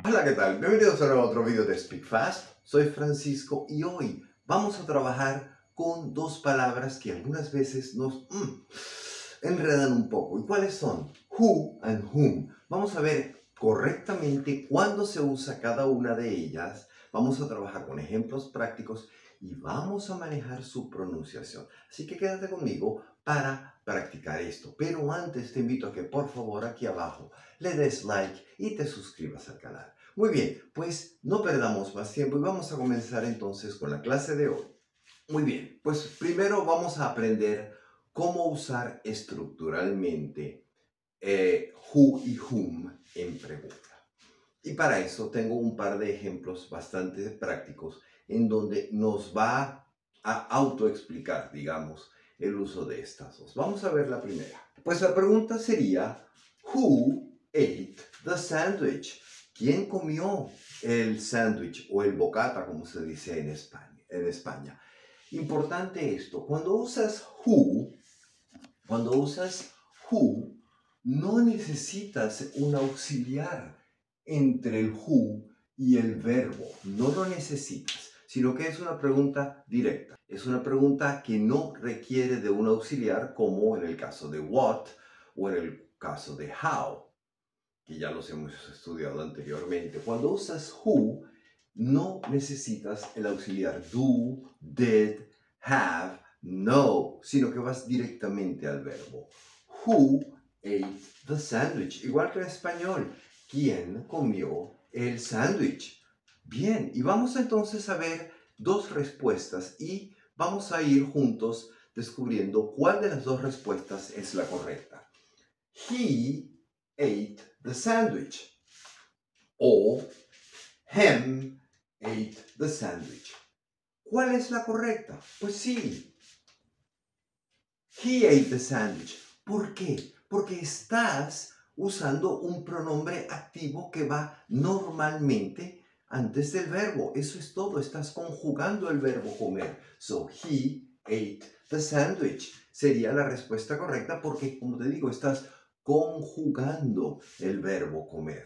Hola, ¿qué tal? Bienvenidos a otro video de Speak Fast. Soy Francisco y hoy vamos a trabajar con dos palabras que algunas veces nos enredan un poco. ¿Y cuáles son? Who and whom. Vamos a ver correctamente cuándo se usa cada una de ellas. Vamos a trabajar con ejemplos prácticos y vamos a manejar su pronunciación. Así que quédate conmigo para practicar esto. Pero antes te invito a que por favor aquí abajo le des like y te suscribas al canal. Muy bien, pues no perdamos más tiempo y vamos a comenzar entonces con la clase de hoy. Muy bien, pues primero vamos a aprender cómo usar estructuralmente who y whom en pregunta. Y para eso tengo un par de ejemplos bastante prácticos en donde nos va a autoexplicar, digamos, el uso de estas dos. Vamos a ver la primera. Pues la pregunta sería, Who ate the sandwich? ¿Quién comió el sándwich o el bocata, como se dice en España? Importante esto, cuando usas who, no necesitas un auxiliar entre el who y el verbo. No lo necesitas, sino que es una pregunta directa. Es una pregunta que no requiere de un auxiliar como en el caso de what o en el caso de how, que ya los hemos estudiado anteriormente. Cuando usas who, no necesitas el auxiliar do, did, have, no, sino que vas directamente al verbo. Who ate the sandwich? Igual que en español, ¿quién comió el sándwich? Bien, y vamos entonces a ver dos respuestas y vamos a ir juntos descubriendo cuál de las dos respuestas es la correcta. He ate the sandwich. O him ate the sandwich. ¿Cuál es la correcta? Pues sí. He ate the sandwich. ¿Por qué? Porque estás usando un pronombre activo que va normalmente antes del verbo. Eso es todo. Estás conjugando el verbo comer. So, he ate the sandwich. Sería la respuesta correcta porque, como te digo, estás conjugando el verbo comer.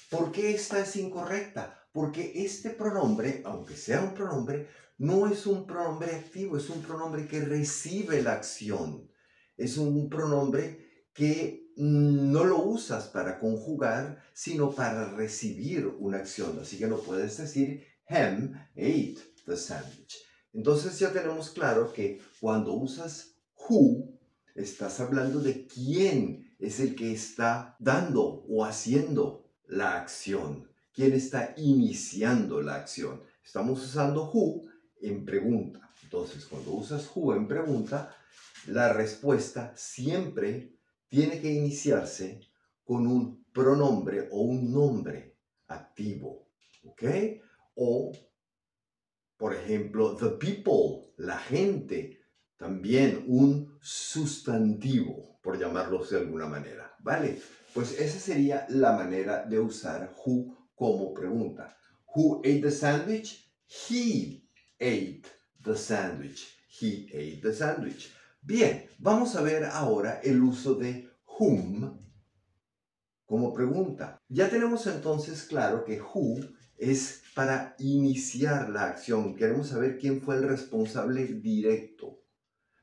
¿Por qué esta es incorrecta? Porque este pronombre, aunque sea un pronombre, no es un pronombre activo, es un pronombre que recibe la acción. Es un pronombre que no lo usas para conjugar, sino para recibir una acción. Así que no puedes decir, him ate the sandwich. Entonces ya tenemos claro que cuando usas who, estás hablando de quién es el que está dando o haciendo la acción. ¿Quién está iniciando la acción? Estamos usando who en pregunta. Entonces, cuando usas who en pregunta, la respuesta siempre tiene que iniciarse con un pronombre o un nombre activo. ¿Ok? O, por ejemplo, the people, la gente, también un sustantivo, por llamarlo de alguna manera. ¿Vale? Pues esa sería la manera de usar who como pregunta. Who ate the sandwich? He ate the sandwich. He ate the sandwich. Bien, vamos a ver ahora el uso de whom como pregunta. Ya tenemos entonces claro que who es para iniciar la acción. Queremos saber quién fue el responsable directo.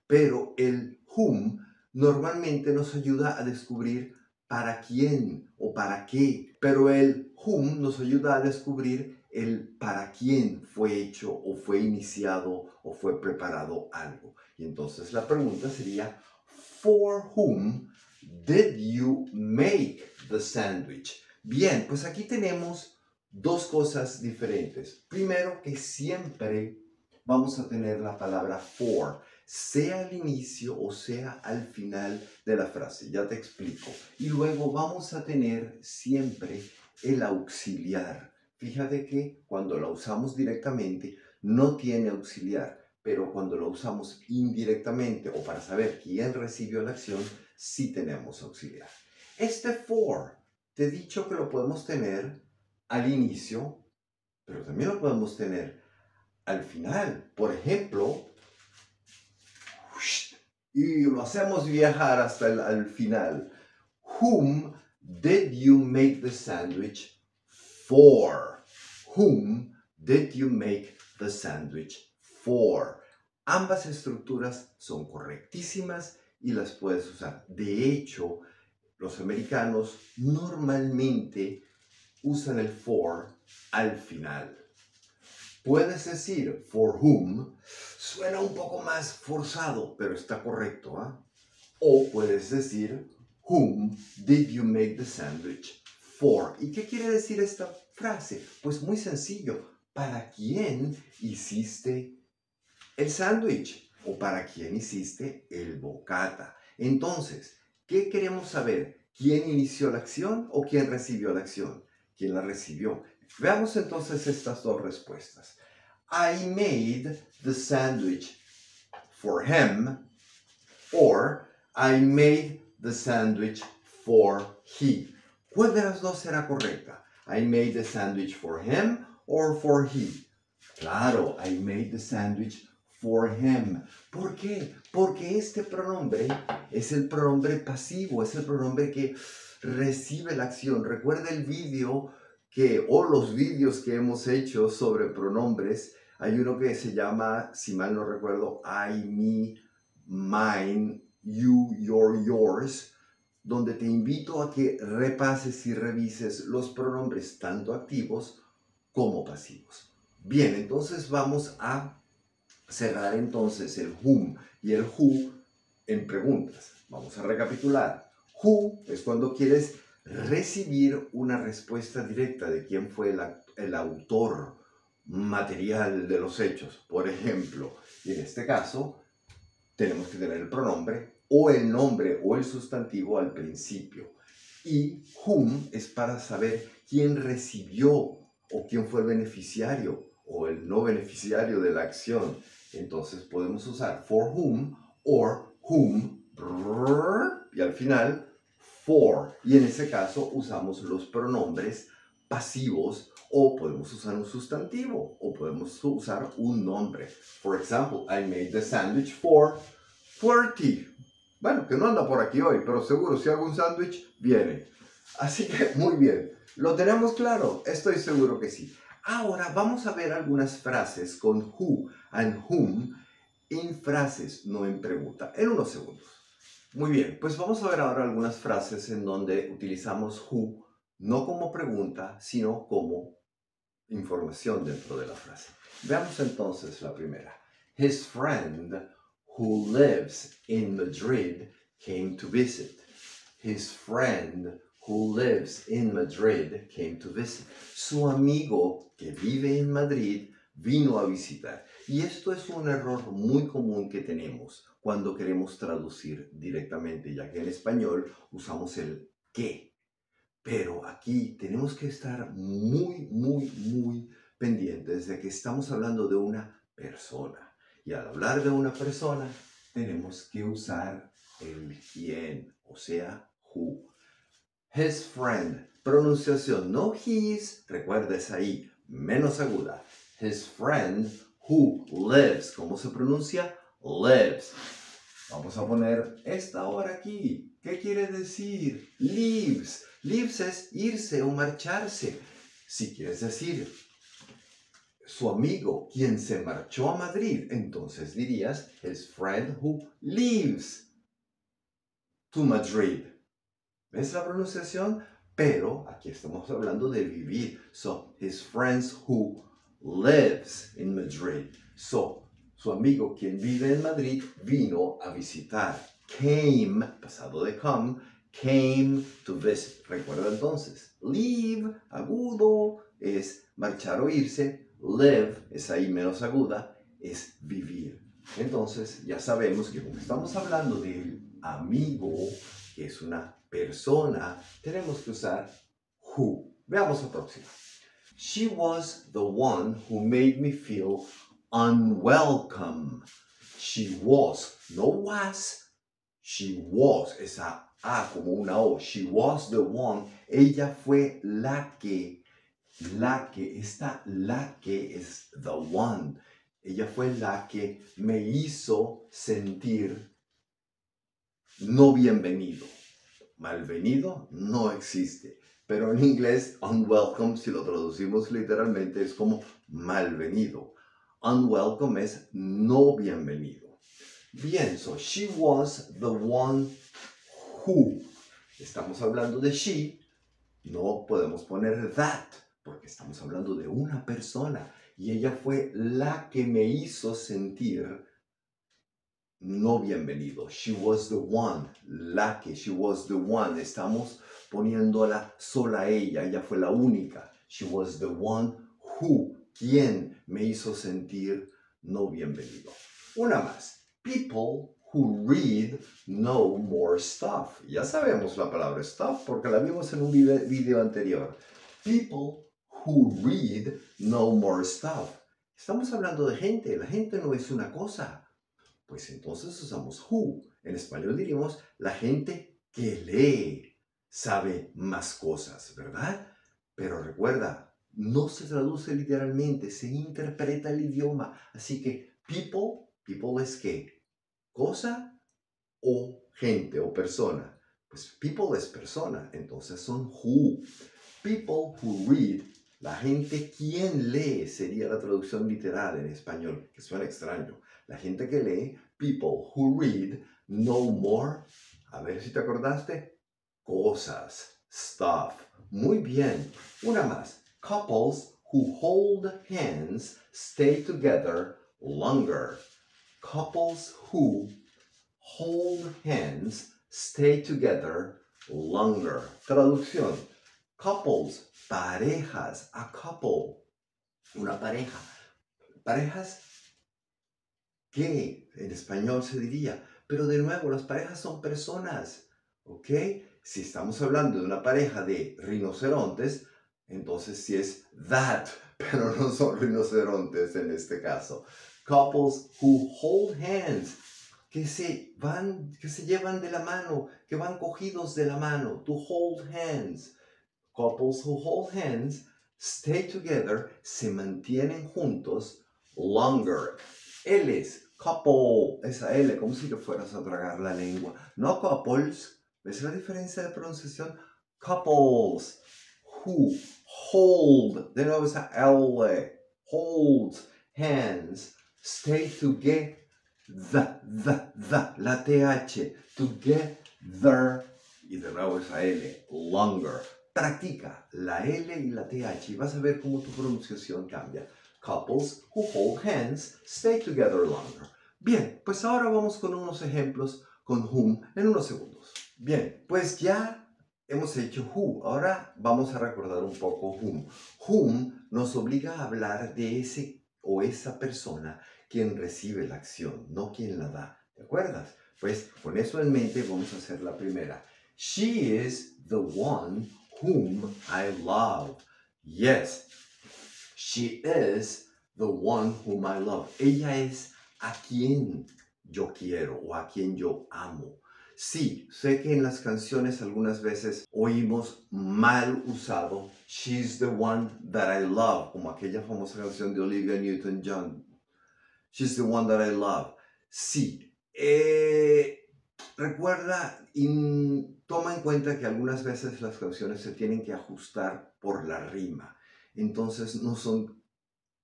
Pero el whom normalmente nos ayuda a descubrir para quién o para qué. Pero el whom nos ayuda a descubrir el para quién fue hecho o fue iniciado o fue preparado algo. Y entonces la pregunta sería, for whom did you make the sandwich? Bien, pues aquí tenemos dos cosas diferentes. Primero, que siempre vamos a tener la palabra for, sea al inicio o sea al final de la frase. Ya te explico. Y luego vamos a tener siempre el auxiliar. Fíjate que cuando la usamos directamente no tiene auxiliar, pero cuando lo usamos indirectamente o para saber quién recibió la acción, sí tenemos auxiliar. Este for, te he dicho que lo podemos tener al inicio, pero también lo podemos tener al final. Por ejemplo, y lo hacemos viajar hasta el final. Whom did you make the sandwich For whom did you make the sandwich for? Ambas estructuras son correctísimas y las puedes usar. De hecho, los americanos normalmente usan el for al final. Puedes decir for whom, suena un poco más forzado, pero está correcto, ¿ah? O puedes decir whom did you make the sandwich for? ¿Y qué quiere decir esta frase? Pues muy sencillo, ¿para quién hiciste el sándwich? ¿O para quién hiciste el bocata? Entonces, ¿qué queremos saber? ¿Quién inició la acción o quién recibió la acción? ¿Quién la recibió? Veamos entonces estas dos respuestas. I made the sandwich for him, or I made the sandwich for he. ¿Cuál de las dos será correcta? I made the sandwich for him or for he. Claro, I made the sandwich for him. ¿Por qué? Porque este pronombre es el pronombre pasivo, es el pronombre que recibe la acción. Recuerda el vídeo o los vídeos que hemos hecho sobre pronombres. Hay uno que se llama, si mal no recuerdo, I, me, mine, you, your, yours, donde te invito a que repases y revises los pronombres tanto activos como pasivos. Bien, entonces vamos a cerrar entonces el whom y el who en preguntas. Vamos a recapitular. Who es cuando quieres recibir una respuesta directa de quién fue el autor material de los hechos. Por ejemplo, y en este caso, tenemos que tener el pronombre o el nombre o el sustantivo al principio. Y whom es para saber quién recibió o quién fue el beneficiario o el no beneficiario de la acción. Entonces podemos usar for whom or whom y al final for. Y en ese caso usamos los pronombres pasivos o podemos usar un sustantivo o podemos usar un nombre. For example, I made the sandwich for QWERTY. Bueno, que no anda por aquí hoy, pero seguro si hago un sándwich, viene. Así que muy bien. ¿Lo tenemos claro? Estoy seguro que sí. Ahora vamos a ver algunas frases con who and whom en frases, no en pregunta, en unos segundos. Muy bien, pues vamos a ver ahora algunas frases en donde utilizamos who no como pregunta, sino como información dentro de la frase. Veamos entonces la primera. His friend who lives in Madrid came to visit. His friend who lives in Madrid came to visit. Su amigo que vive en Madrid vino a visitar. Y esto es un error muy común que tenemos cuando queremos traducir directamente, ya que en español usamos el que. Pero aquí tenemos que estar muy pendientes de que estamos hablando de una persona. Y al hablar de una persona, tenemos que usar el quién, o sea, who. His friend, pronunciación no his, recuerdes ahí, menos aguda. His friend who lives, ¿cómo se pronuncia? Lives. Vamos a poner esta hora aquí. ¿Qué quiere decir? Lives. Lives es irse o marcharse. Si quieres decir su amigo quien se marchó a Madrid, entonces dirías his friend who lives to Madrid. ¿Ves la pronunciación? Pero aquí estamos hablando de vivir. So, his friends who lives in Madrid. So, su amigo quien vive en Madrid vino a visitar. Came, pasado de come, came to visit. Recuerda entonces, leave, agudo, es marchar o irse. Live, es ahí menos aguda, es vivir. Entonces, ya sabemos que como estamos hablando del amigo, que es una persona, tenemos que usar who. Veamos la próxima. She was the one who made me feel unwelcome. She was, no was. She was, esa A como una O. She was the one. Ella fue la que, esta la que es the one. Ella fue la que me hizo sentir no bienvenido. Malvenido no existe, pero en inglés unwelcome, si lo traducimos literalmente, es como malvenido. Unwelcome es no bienvenido. Bien, so she was the one who. Estamos hablando de she, no podemos poner that, porque estamos hablando de una persona. Y ella fue la que me hizo sentir no bienvenido. She was the one, la que, she was the one. Estamos poniéndola sola a ella, ella fue la única. She was the one who, quien me hizo sentir no bienvenido. Una más. People who read know more stuff. Ya sabemos la palabra stuff porque la vimos en un video anterior. People who read know more stuff. Estamos hablando de gente. La gente no es una cosa. Pues entonces usamos who. En español diríamos la gente que lee sabe más cosas, ¿verdad? Pero recuerda, no se traduce literalmente, se interpreta el idioma. Así que people es qué, cosa o gente o persona. Pues people es persona, entonces son who. People who read, la gente quien lee sería la traducción literal en español, que suena extraño. La gente que lee, people who read, know more. A ver si te acordaste. Cosas, stuff. Muy bien. Una más. Couples who hold hands stay together longer. Couples who hold hands stay together longer. Traducción. Couples, parejas, a couple, una pareja. Parejas que en español se diría, pero de nuevo, las parejas son personas, ¿ok? Si estamos hablando de una pareja de rinocerontes, entonces sí es that, pero no son rinocerontes en este caso. Couples who hold hands, que se llevan de la mano, que van cogidos de la mano, to hold hands. Couples who hold hands stay together, se mantienen juntos longer. L's, couple, esa L, como si te fueras a tragar la lengua. No couples, ¿ves la diferencia de pronunciación? Couples who hold, de nuevo esa L, hold hands, stay together, la TH, together, y de nuevo esa L, longer. Practica la L y la TH y vas a ver cómo tu pronunciación cambia. Couples who hold hands stay together longer. Bien, pues ahora vamos con unos ejemplos con whom en unos segundos. Bien, pues ya hemos hecho who. Ahora vamos a recordar un poco whom. Whom nos obliga a hablar de ese o esa persona quien recibe la acción, no quien la da. ¿Te acuerdas? Pues con eso en mente vamos a hacer la primera. She is the one whom I love. Yes, she is the one whom I love. Ella es a quien yo quiero o a quien yo amo. Sí, sé que en las canciones algunas veces oímos mal usado she's the one that I love, como aquella famosa canción de Olivia Newton-John. She's the one that I love. Sí, recuerda y toma en cuenta que algunas veces las canciones se tienen que ajustar por la rima. Entonces no son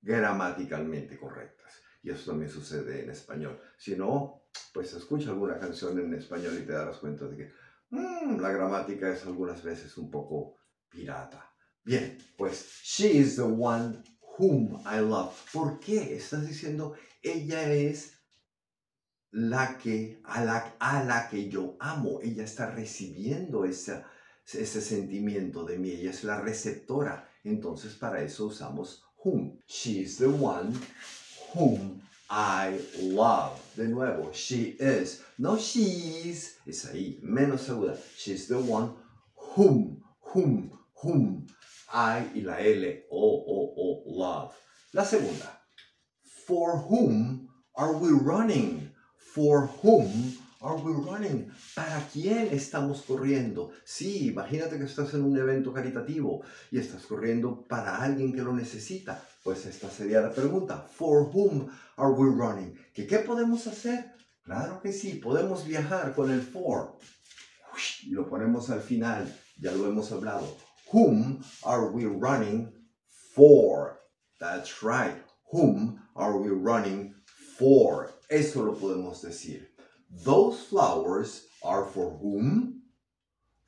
gramaticalmente correctas. Y eso también sucede en español. Si no, pues escucha alguna canción en español y te darás cuenta de que la gramática es algunas veces un poco pirata. Bien, pues she is the one whom I love. ¿Por qué? Estás diciendo ella es la que, a la que yo amo. Ella está recibiendo ese sentimiento de mí. Ella es la receptora. Entonces para eso usamos whom. She's the one whom I love. De nuevo, she is. No she's. Es ahí, menos aguda. She's the one whom I y la L, o, love. La segunda. For whom are we running? For whom are we running? ¿Para quién estamos corriendo? Sí, imagínate que estás en un evento caritativo y estás corriendo para alguien que lo necesita. Pues esta sería la pregunta. For whom are we running? ¿Qué podemos hacer? Claro que sí, podemos viajar con el for. Y lo ponemos al final, ya lo hemos hablado. Whom are we running for? That's right. Whom are we running for? Eso lo podemos decir. Those flowers are for whom?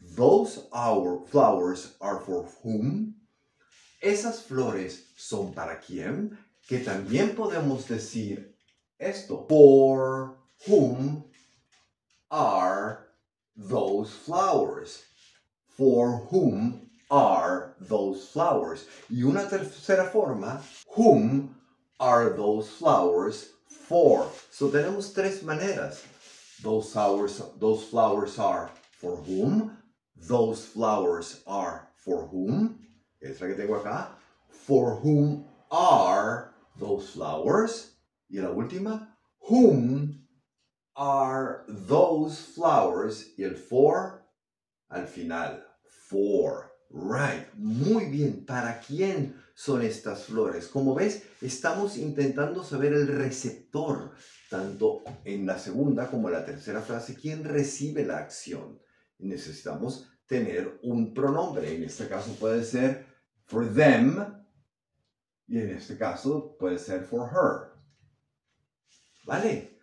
Those our flowers are for whom? Esas flores son para quién? Que también podemos decir esto. For whom are those flowers? For whom are those flowers? Y una tercera forma, whom are those flowers for? So tenemos tres maneras. Those flowers are for whom? Those flowers are for whom? Es la que tengo acá. For whom are those flowers? Y la última, whom are those flowers? Y el for al final. For. Right. Muy bien. ¿Para quién son estas flores? Como ves, estamos intentando saber el receptor, tanto en la segunda como en la tercera frase, quién recibe la acción. Necesitamos tener un pronombre. En este caso puede ser for them y en este caso puede ser for her. ¿Vale?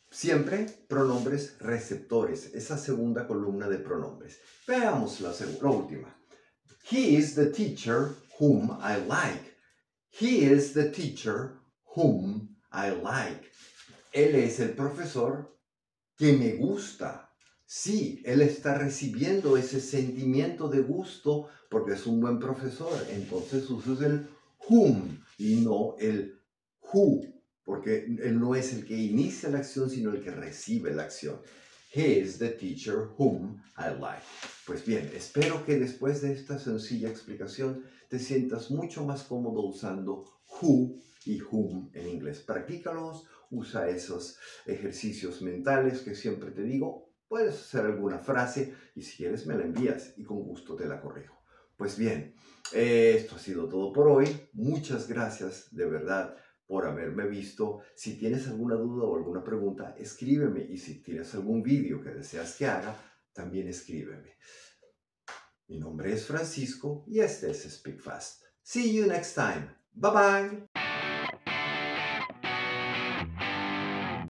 Siempre pronombres receptores, esa segunda columna de pronombres. Veamos la última. He is the teacher whom I like. He is the teacher whom I like. Él es el profesor que me gusta. Sí, él está recibiendo ese sentimiento de gusto porque es un buen profesor. Entonces usas el whom y no el who, porque él no es el que inicia la acción, sino el que recibe la acción. He is the teacher whom I like. Pues bien, espero que después de esta sencilla explicación te sientas mucho más cómodo usando who y whom en inglés. Practícalos, usa esos ejercicios mentales que siempre te digo. Puedes hacer alguna frase y si quieres me la envías y con gusto te la corrijo. Pues bien, esto ha sido todo por hoy. Muchas gracias de verdad por haberme visto. Si tienes alguna duda o alguna pregunta, escríbeme. Y si tienes algún vídeo que deseas que haga, también escríbeme. Mi nombre es Francisco y este es Speak Fast. See you next time. Bye bye.